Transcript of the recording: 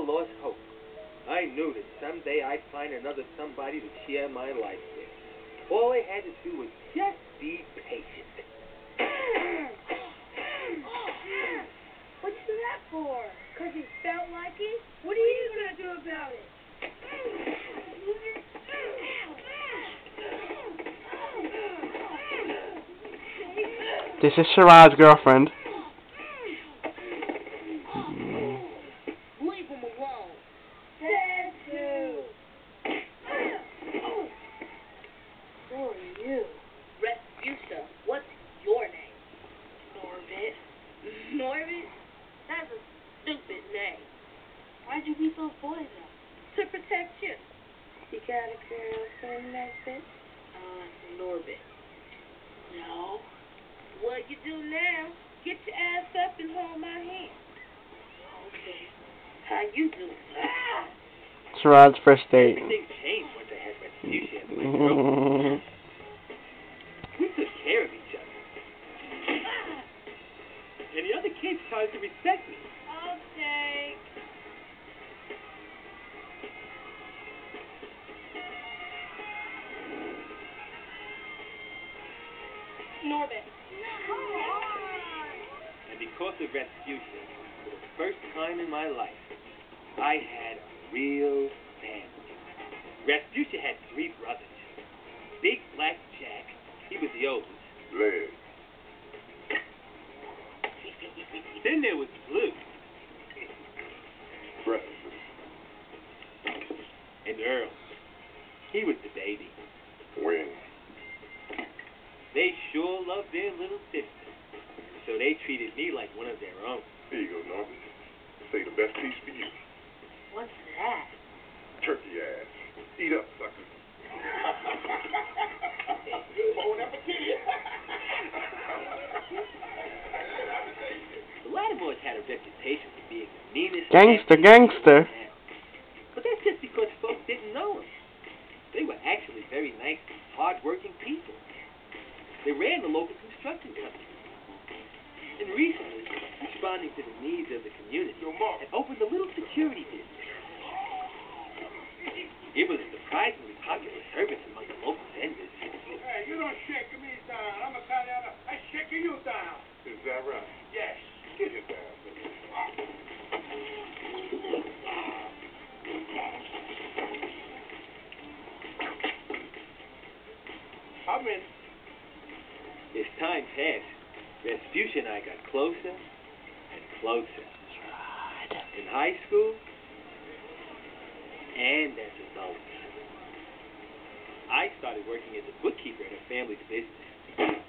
lost hope. I knew that someday I'd find another somebody to share my life with. All I had to do was just be patient. What'd you do that for? 'Cause you felt like it? What are you gonna do about it? This is Shirad's girlfriend. Leave him alone. Tattoo. Who are you? Respucia. What's your name? Norbit. Norbit? That's a stupid name. Why'd you be so poison? To protect you. You got a girlfriend, Norbit? Norbit. No. What you do now? Get your ass up and hold my hand. Okay. How you do? Shirad's first date. Everything changed once I had Respucia as my girlfriend. We took care of each other. And the other kids started to respect me. Okay. Norbit. And because of Respucia, for the first time in my life, I had a real family. Respucia had 3 brothers. Big Black Jack, he was the oldest. Leg. Then there was Blue. Breakfast. And Earl. He was the baby. Wing. They sure loved their little sister. So they treated me like one of their own. Here you go, Norbit. Say the best piece for you. What's that? Turkey ass. Eat up, sucker. Bon appetit. The Lattimores had a reputation for being the meanest... Gangster. But that's just because folks didn't know them. They were actually very nice, hard-working people. They ran the local construction company. And recently, responding to the needs of the community, had opened a little security business. It was a surprisingly popular service among the local vendors. Hey, you don't shake me down. I'm a Italiano. I shake you down. Is that right? Yes. Get it down, baby. I'm in. As time passed, Respucia and I got closer and closer. In high school and as adults. I started working as a bookkeeper at her family's business.